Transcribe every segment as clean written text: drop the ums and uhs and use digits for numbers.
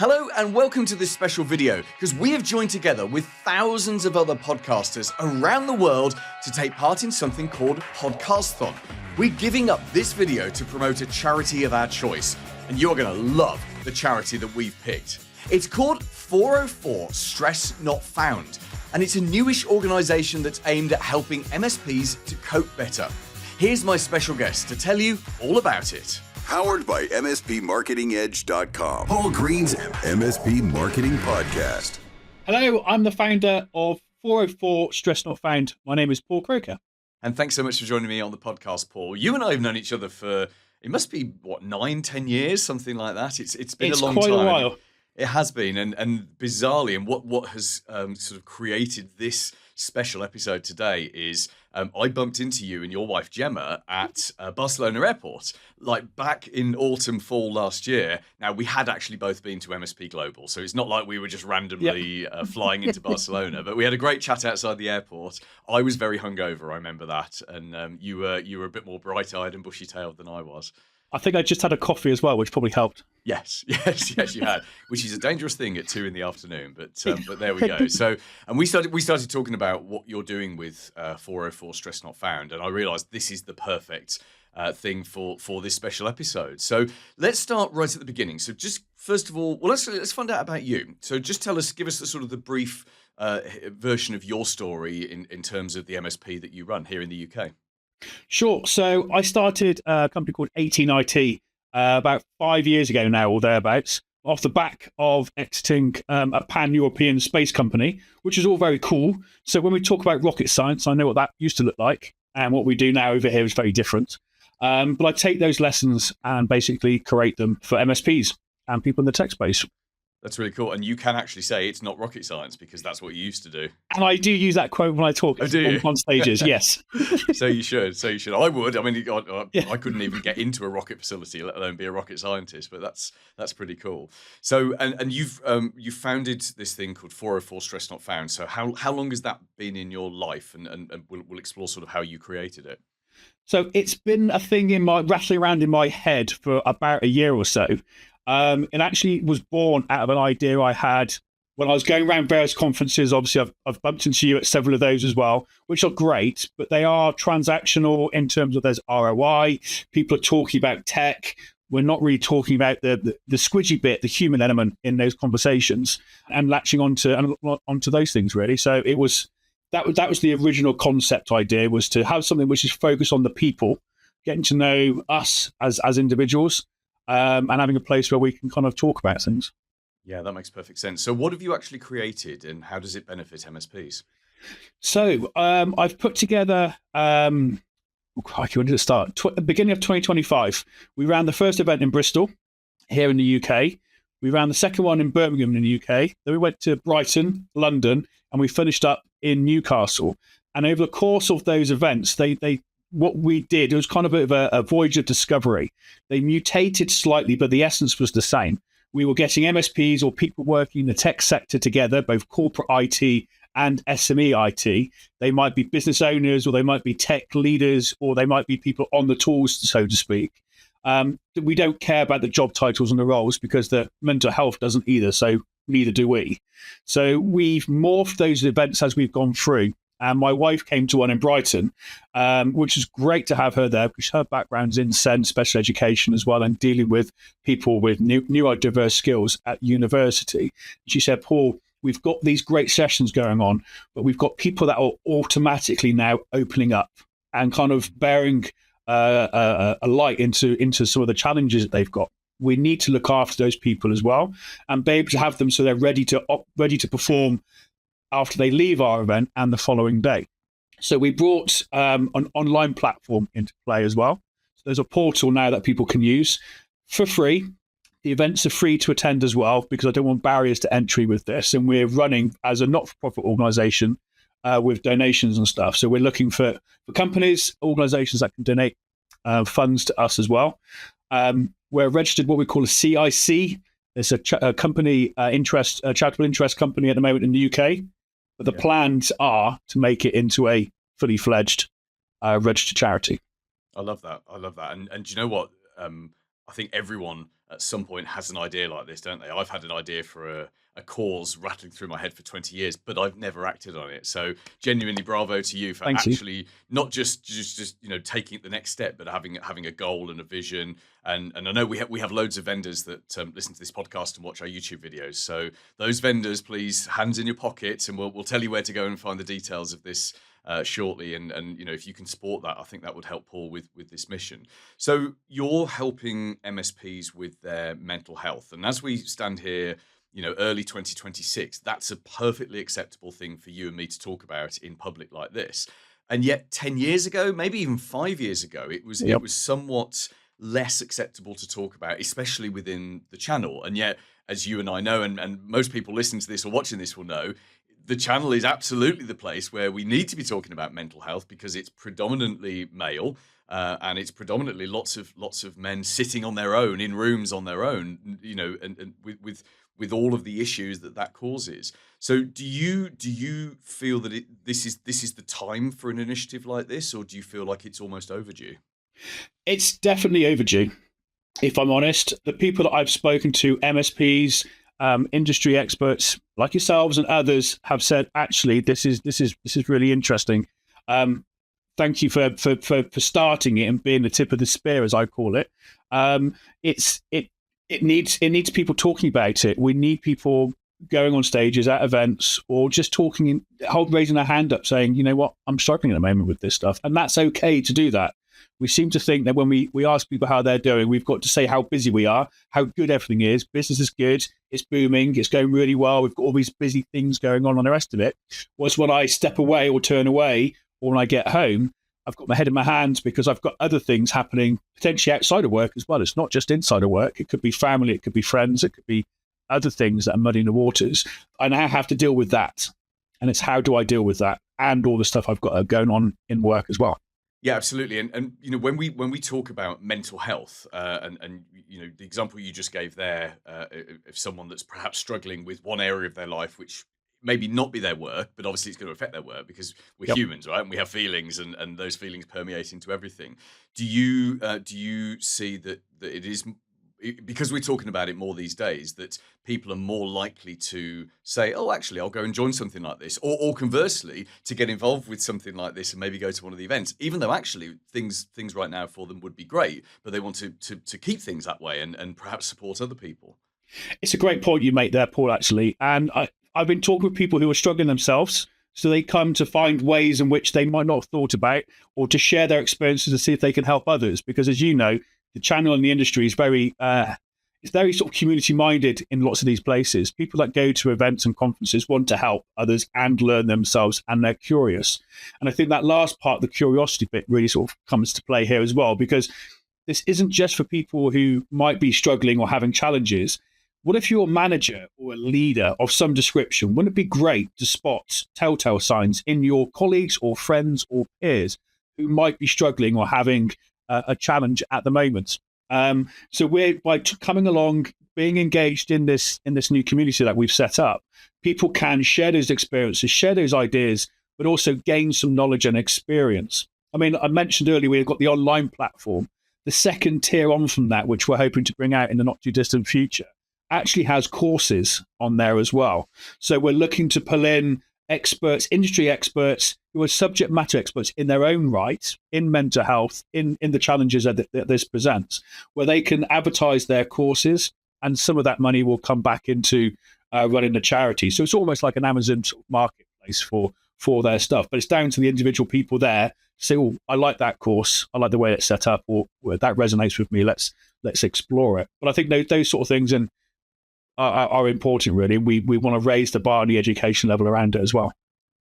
Hello and welcome to this special video because we have joined together with thousands of other podcasters around the world to take part in something called Podcasthon. We're giving up this video to promote a charity of our choice, and you're going to love the charity that we've picked. It's called 404 Stress Not Found, and it's a newish organisation that's aimed at helping MSPs to cope better. Here's my special guest to tell you all about it. Powered by MSPMarketingEdge.com. Paul Green's MSP Marketing Podcast. Hello, I'm the founder of 404 Stress Not Found. My name is Paul Croker. And thanks so much for joining me on the podcast, Paul. You and I have known each other for, it must be, 9-10 years, something like that. It's been a long time. It's quite a while. It has been, and bizarrely, and what has sort of created this special episode today is I bumped into you and your wife Gemma at Barcelona Airport, like back in autumn, fall last year. Now, we had actually both been to MSP Global, so it's not like we were just randomly flying into Barcelona, but we had a great chat outside the airport. I was very hungover, I remember that, and you were a bit more bright-eyed and bushy-tailed than I was. I think I just had a coffee as well, which probably helped. Yes, you had, which is a dangerous thing at 2 PM, but there we go. So, and we started talking about what you're doing with 404 Stress Not Found, and I realised this is the perfect thing for this special episode. So let's start right at the beginning. So just first of all, let's find out about you. So just give us the brief version of your story in terms of the MSP that you run here in the UK. Sure. So I started a company called 18IT about 5 years ago now, or thereabouts, off the back of exiting a pan-European space company, which is all very cool. So when we talk about rocket science, I know what that used to look like, and what we do now over here is very different. But I take those lessons and basically create them for MSPs and people in the tech space. That's really cool. And you can actually say it's not rocket science because that's what you used to do. And I do use that quote when I talk on stages, yes. So you should. I would. I mean, I couldn't even get into a rocket facility, let alone be a rocket scientist, but that's pretty cool. So, and you've founded this thing called 404 Stress Not Found. So how long has that been in your life? And we'll explore sort of how you created it. So it's been a thing rattling around in my head for about a year or so. It actually was born out of an idea I had when I was going around various conferences. Obviously, I've bumped into you at several of those as well, which are great, but they are transactional in terms of there's ROI. People are talking about tech. We're not really talking about the squidgy bit, the human element in those conversations, and latching onto those things really. So it was that was the original concept idea, was to have something which is focused on the people, getting to know us as individuals. And having a place where we can kind of talk about things. Yeah, that makes perfect sense. So what have you actually created and how does it benefit MSPs? So I've put together, when did it start? Beginning of 2025, we ran the first event in Bristol here in the UK. We ran the second one in Birmingham in the UK. Then we went to Brighton, London, and we finished up in Newcastle. And over the course of those events, what we did, it was kind of a voyage of discovery. They mutated slightly, but the essence was the same. We were getting MSPs or people working in the tech sector together, both corporate IT and SME IT. They might be business owners, or they might be tech leaders, or they might be people on the tools, so to speak. We don't care about the job titles and the roles because the mental health doesn't either, so neither do we. So we've morphed those events as we've gone through. And my wife came to one in Brighton, which is great to have her there because her background's in SEND, special education as well, and dealing with people with neurodiverse skills at university. She said, Paul, we've got these great sessions going on, but we've got people that are automatically now opening up and kind of bearing a light into some of the challenges that they've got. We need to look after those people as well and be able to have them so they're ready to perform after they leave our event and the following day. So we brought an online platform into play as well. So there's a portal now that people can use for free. The events are free to attend as well because I don't want barriers to entry with this. And we're running as a not-for-profit organisation with donations and stuff. So we're looking for companies, organisations that can donate funds to us as well. We're registered what we call a CIC. It's a charitable interest company at the moment in the UK. But the plans are to make it into a fully fledged registered charity. I love that. And do you know what? I think everyone at some point has an idea like this, don't they? I've had an idea for a cause rattling through my head for 20 years, but I've never acted on it. So genuinely bravo to you for Thank you. actually not just taking it the next step, but having a goal and a vision. And I know we have loads of vendors that listen to this podcast and watch our YouTube videos. So those vendors, please, hands in your pockets, and we'll tell you where to go and find the details of this shortly. And if you can support that, I think that would help Paul with this mission. So you're helping MSPs with their mental health, and as we stand here, early 2026, that's a perfectly acceptable thing for you and me to talk about in public like this. And yet 10 years ago, maybe even 5 years ago, it was somewhat less acceptable to talk about, especially within the channel. And yet, as you and I know, and most people listening to this or watching this will know, the channel is absolutely the place where we need to be talking about mental health, because it's predominantly male, and it's predominantly lots of men sitting on their own in rooms on their own, and with all of the issues that causes. So do you feel that this is the time for an initiative like this, or do you feel like it's almost overdue? It's definitely overdue, if I'm honest. The people that I've spoken to, MSPs, industry experts like yourselves and others, have said, actually, this is really interesting. Thank you for starting it and being the tip of the spear, as I call it. It needs people talking about it. We need people going on stages at events, or just talking, raising their hand up, saying, you know what, I'm struggling at the moment with this stuff, and that's okay to do that. We seem to think that when we ask people how they're doing, we've got to say how busy we are, how good everything is. Business is good. It's booming. It's going really well. We've got all these busy things going on the rest of it. Whereas when I step away or turn away, or when I get home, I've got my head in my hands, because I've got other things happening potentially outside of work as well. It's not just inside of work. It could be family. It could be friends. It could be other things that are muddying the waters. I now have to deal with that. And it's how do I deal with that, and all the stuff I've got going on in work as well. Yeah, absolutely. And when we talk about mental health, and the example you just gave there, of someone that's perhaps struggling with one area of their life, which maybe not be their work, but obviously it's going to affect their work, because we're humans, right? And we have feelings, and those feelings permeate into everything. Do you see that it is, because we're talking about it more these days, that people are more likely to say, oh, actually, I'll go and join something like this, or conversely, to get involved with something like this and maybe go to one of the events, even though actually things right now for them would be great, but they want to keep things that way and perhaps support other people? It's a great point you make there, Paul, actually. And I've been talking with people who are struggling themselves, so they come to find ways in which they might not have thought about, or to share their experiences and see if they can help others. Because as you know, the channel and the industry is very sort of community minded in lots of these places. People that go to events and conferences want to help others and learn themselves, and they're curious. And I think that last part, the curiosity bit, really sort of comes to play here as well, because this isn't just for people who might be struggling or having challenges. What if you're a manager or a leader of some description? Wouldn't it be great to spot telltale signs in your colleagues or friends or peers who might be struggling or having a challenge at the moment? So we're, by coming along, being engaged in this new community that we've set up, people can share those experiences, share those ideas, but also gain some knowledge and experience. I mean, I mentioned earlier we've got the online platform. The second tier on from that, which we're hoping to bring out in the not too distant future, actually has courses on there as well. So we're looking to pull in experts, industry experts, who are subject matter experts in their own right, in mental health, in the challenges that this presents, where they can advertise their courses, and some of that money will come back into running the charity. So it's almost like an Amazon marketplace for their stuff. But it's down to the individual people there to say, oh, I like that course, I like the way it's set up, or that resonates with me, let's explore it. But I think those sort of things are important, really. We want to raise the bar on the education level around it as well.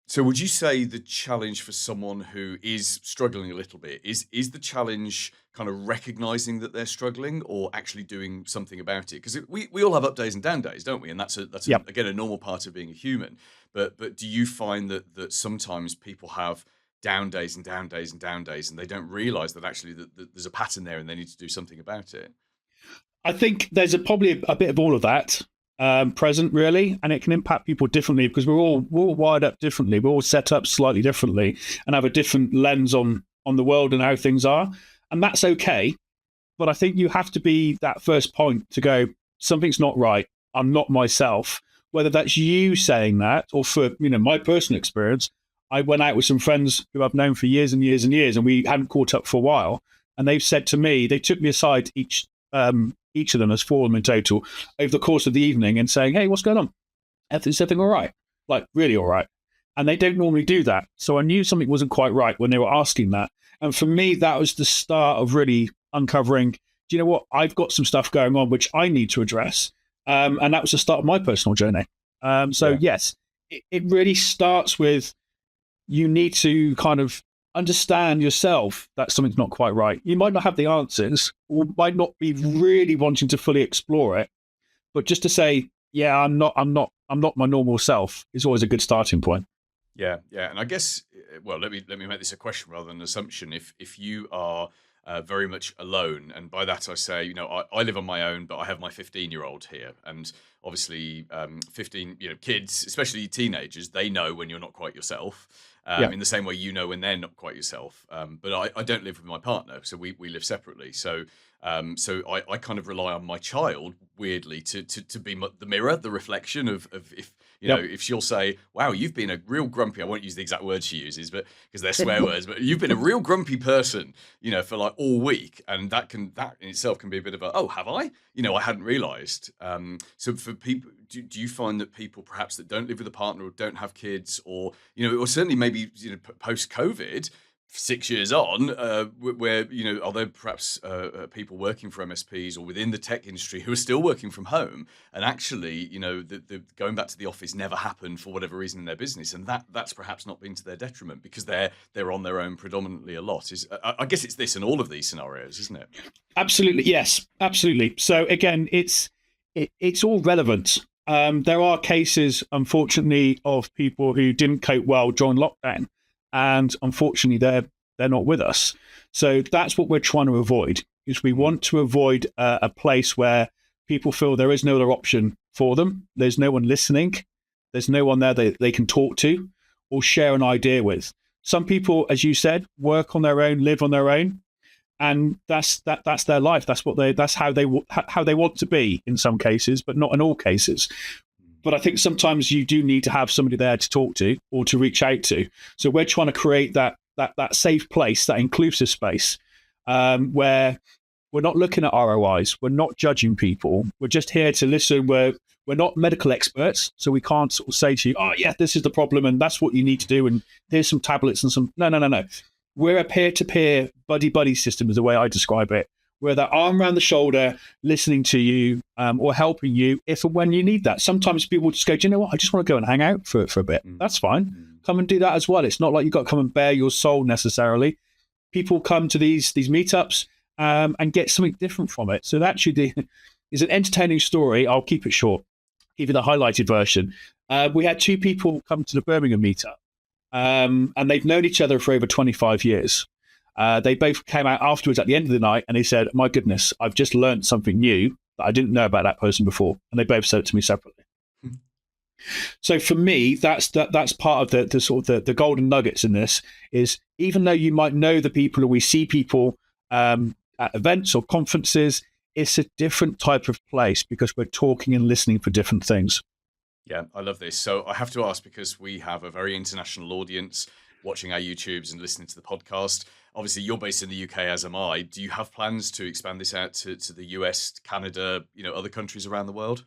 So would you say the challenge for someone who is struggling a little bit is the challenge kind of recognizing that they're struggling, or actually doing something about it? Because we all have up days and down days, don't we? And that's again, a normal part of being a human. But do you find that sometimes people have down days and down days and down days, and they don't realize that actually that there's a pattern there and they need to do something about it? I think there's probably a bit of all of that present, really, and it can impact people differently, because we're all wired up differently. We're all set up slightly differently and have a different lens on the world and how things are, and that's okay. But I think you have to be that first point to go, something's not right. I'm not myself. Whether that's you saying that, or for my personal experience, I went out with some friends who I've known for years and years and years, and we hadn't caught up for a while. And they've said to me, they took me aside, each of them, there's 4 of them in total, over the course of the evening, and saying, "Hey, what's going on? Is everything all right? Like, really all right?" And they don't normally do that. So I knew something wasn't quite right when they were asking that. And for me, that was the start of really uncovering, do you know what? I've got some stuff going on which I need to address. And that was the start of my personal journey. Yes, it really starts with, you need to kind of understand yourself that something's not quite right. You might not have the answers, or might not be really wanting to fully explore it, but just to say, yeah, I'm not my normal self is always a good starting point. Yeah, and I guess, well, let me make this a question rather than an assumption. If you are very much alone, and by that I say, I live on my own, but I have my 15-year-old here, and obviously 15, kids, especially teenagers, they know when you're not quite yourself. In the same way when they're not quite yourself. But I don't live with my partner, so we live separately. So I kind of rely on my child, weirdly, to be the mirror, the reflection of if if she'll say, "Wow, you've been a real grumpy," I won't use the exact words she uses, but because they're swear words, but you've been a real grumpy person, for like all week, and that in itself can be a bit of a, oh, have I? I hadn't realised. So for people, do you find that people perhaps that don't live with a partner or don't have kids, or or certainly maybe post COVID, 6 years on, where are there perhaps people working for MSPs or within the tech industry who are still working from home, and actually the going back to the office never happened for whatever reason in their business, and that's perhaps not been to their detriment because they're on their own predominantly a lot. I guess it's this in all of these scenarios, isn't it? Absolutely, yes, absolutely. So again, it's all relevant. There are cases, unfortunately, of people who didn't cope well during lockdown, and unfortunately, they're not with us. So that's what we're trying to avoid. Is we want to avoid a place where people feel there is no other option for them. There's no one listening. There's no one there they can talk to or share an idea with. Some people, as you said, work on their own, live on their own, and that's their life. That's how they want to be in some cases, but not in all cases. But I think sometimes you do need to have somebody there to talk to or to reach out to. So we're trying to create that safe place, that inclusive space, where we're not looking at ROIs, we're not judging people, we're just here to listen. We're not medical experts, so we can't sort of say to you, "Oh yeah, this is the problem, and that's what you need to do, and here's some tablets and some." No. We're a peer-to-peer buddy system, is the way I describe it. We're that arm around the shoulder, listening to you, or helping you if and when you need that. Sometimes people just go, "Do you know what? I just want to go and hang out for a bit." That's fine. Come and do that as well. It's not like you've got to come and bare your soul necessarily. People come to these meetups and get something different from it. So that actually is an entertaining story. I'll keep it short, give you the highlighted version. We had 2 people come to the Birmingham meetup, and they've known each other for over 25 years. They both came out afterwards at the end of the night, and they said, "My goodness, I've just learned something new that I didn't know about that person before." And they both said it to me separately. So for me, that's part of the sort of the golden nuggets in this is, even though you might know the people or we see people at events or conferences, it's a different type of place because we're talking and listening for different things. Yeah, I love this. So I have to ask, because we have a very international audience watching our YouTubes and listening to the podcast. Obviously, you're based in the UK, as am I. Do you have plans to expand this out to the US, Canada, other countries around the world?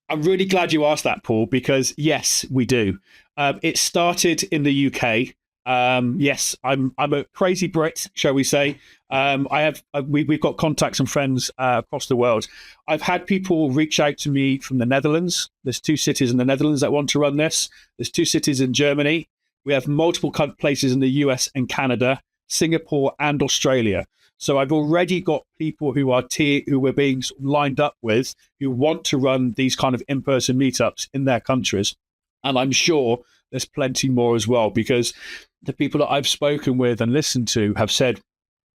I'm really glad you asked that, Paul, because yes, we do. It started in the UK. Yes, I'm a crazy Brit, shall we say. We've got contacts and friends across the world. I've had people reach out to me from the Netherlands. There's 2 cities in the Netherlands that want to run this. There's 2 cities in Germany. We have multiple places in the US and Canada, Singapore and Australia. So I've already got people who we're being lined up with who want to run these kind of in-person meetups in their countries. And I'm sure there's plenty more as well, because the people that I've spoken with and listened to have said,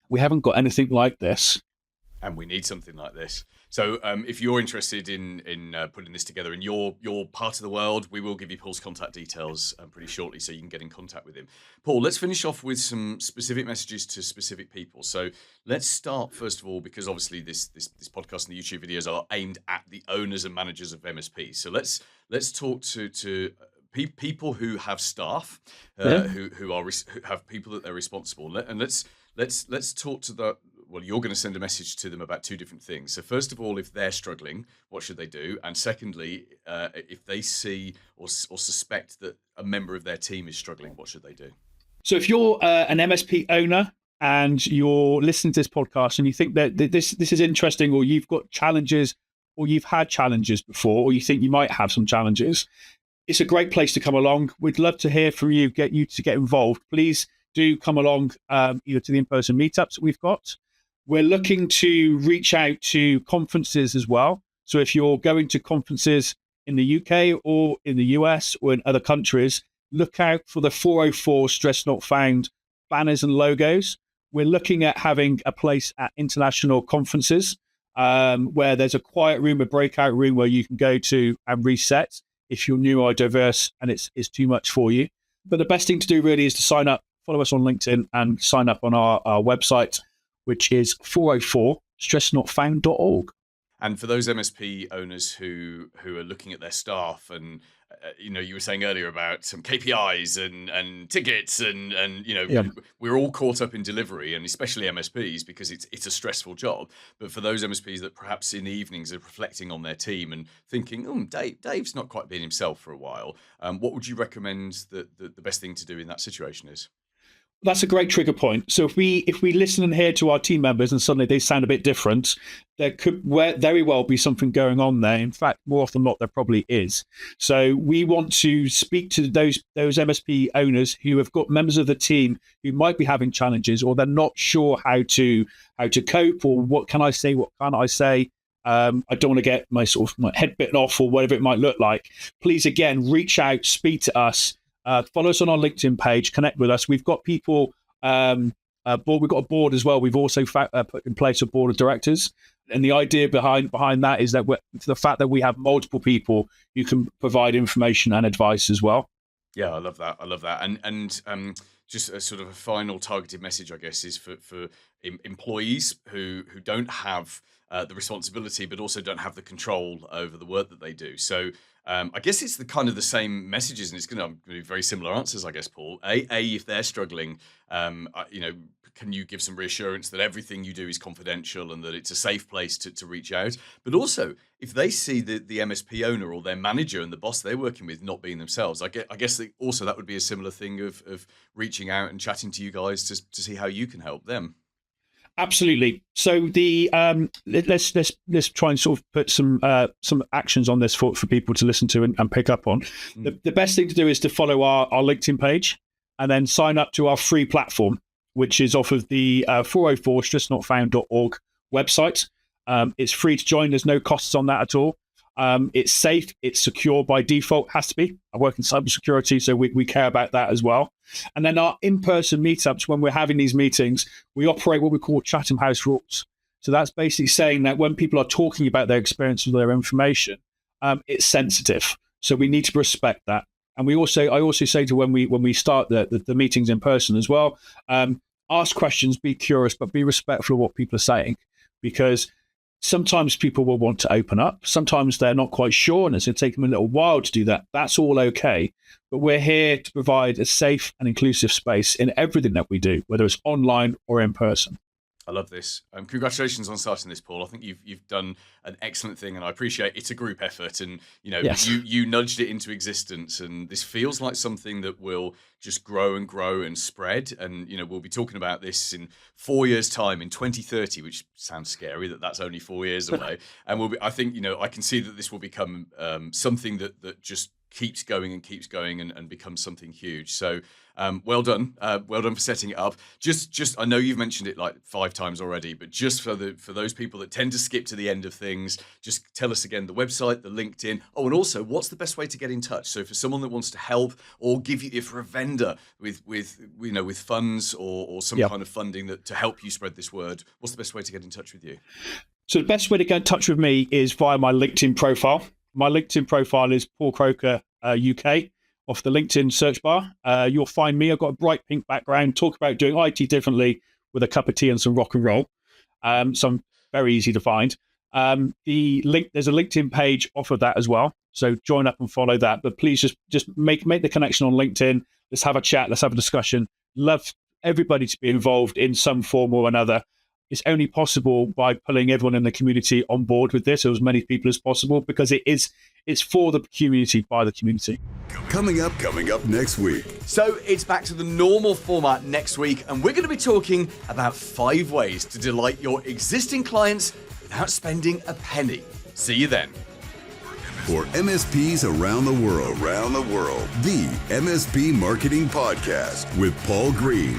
we haven't got anything like this. And we need something like this. So if you're interested in putting this together in your part of the world, we will give you Paul's contact details pretty shortly so you can get in contact with him. Paul, let's finish off with some specific messages to specific people. So let's start first of all, because obviously this podcast and the YouTube videos are aimed at the owners and managers of MSPs. So let's talk to people who have staff, who have people that they're responsible, and let's talk to the. Well, you're going to send a message to them about two different things. So first of all, if they're struggling, what should they do? And secondly, if they see or suspect that a member of their team is struggling, what should they do? So if you're an MSP owner and you're listening to this podcast and you think that this is interesting, or you've got challenges, or you've had challenges before, or you think you might have some challenges, it's a great place to come along. We'd love to hear from you, get you to get involved. Please do come along either to the in-person meetups that we've got. We're looking to reach out to conferences as well. So if you're going to conferences in the UK or in the US or in other countries, look out for the 404 Stress Not Found banners and logos. We're looking at having a place at international conferences where there's a quiet room, a breakout room where you can go to and reset if you're new or diverse and it's too much for you. But the best thing to do really is to sign up, follow us on LinkedIn and sign up on our website, which is 404stressnotfound.org. And for those MSP owners who are looking at their staff, and you were saying earlier about some KPIs and tickets, and we're all caught up in delivery, and especially MSPs because it's a stressful job. But for those MSPs that perhaps in the evenings are reflecting on their team and thinking, Dave's not quite been himself for a while, what would you recommend that the best thing to do in that situation is? That's a great trigger point. So if we listen and hear to our team members and suddenly they sound a bit different, there could very well be something going on there. In fact, more often than not, there probably is. So we want to speak to those MSP owners who have got members of the team who might be having challenges, or they're not sure how to cope, or what can I say, what can't I say. I don't want to get my head bitten off, or whatever it might look like. Please, again, reach out, speak to us. Follow us on our LinkedIn page, connect with us. We've got people, we've got a board as well. We've also put in place a board of directors. And the idea behind that is that the fact that we have multiple people who can provide information and advice as well. Yeah, I love that. And just a sort of a final targeted message, I guess, is for employees who don't have the responsibility, but also don't have the control over the work that they do. So I guess it's the same messages, and it's going to be very similar answers, I guess, Paul. If they're struggling, can you give some reassurance that everything you do is confidential and that it's a safe place to reach out? But also, if they see the MSP owner or their manager and the boss they're working with not being themselves, I guess also that would be a similar thing of reaching out and chatting to you guys to see how you can help them. Absolutely. So let's try and sort of put some actions on this for people to listen to and pick up on. The best thing to do is to follow our LinkedIn page and then sign up to our free platform, which is off of the 404stressnotfound.org website. It's free to join. There's no costs on that at all. It's safe. It's secure by default. Has to be. I work in cybersecurity, so we care about that as well. And then our in-person meetups, when we're having these meetings, we operate what we call Chatham House rules. So that's basically saying that when people are talking about their experience with their information, it's sensitive. So we need to respect that. And I also say to when we start the meetings in person as well, ask questions, be curious, but be respectful of what people are saying, because sometimes people will want to open up. Sometimes they're not quite sure, and it's going to take them a little while to do that. That's all okay. But we're here to provide a safe and inclusive space in everything that we do, whether it's online or in person. I love this. Congratulations on starting this, Paul. I think you've done an excellent thing, and I appreciate it's a group effort. And Yes. you nudged it into existence, and this feels like something that will just grow and spread. And we'll be talking about this in 4 years' time, in 2030, which sounds scary that's only 4 years away. And I think I can see that this will become something that just keeps going and becomes something huge. So well done for setting it up. Just I know you've mentioned it like 5 times already, but just for those people that tend to skip to the end of things, just tell us again the website, the LinkedIn. Oh, and also, what's the best way to get in touch? So for someone that wants to help, or give you, if for a vendor with funds or some kind of funding to help you spread this word, what's the best way to get in touch with you? So the best way to get in touch with me is via my LinkedIn profile. My LinkedIn profile is Paul Croker UK. Off the LinkedIn search bar, you'll find me. I've got a bright pink background, talk about doing IT differently with a cup of tea and some rock and roll. So I'm very easy to find. There's a LinkedIn page off of that as well. So join up and follow that. But please just make the connection on LinkedIn. Let's have a chat. Let's have a discussion. Love everybody to be involved in some form or another. It's only possible by pulling everyone in the community on board with this, or as many people as possible, because it's for the community, by the community. Coming up next week. So it's back to the normal format next week, and we're going to be talking about 5 ways to delight your existing clients without spending a penny. See you then. For MSPs around the world, the MSP Marketing Podcast with Paul Green.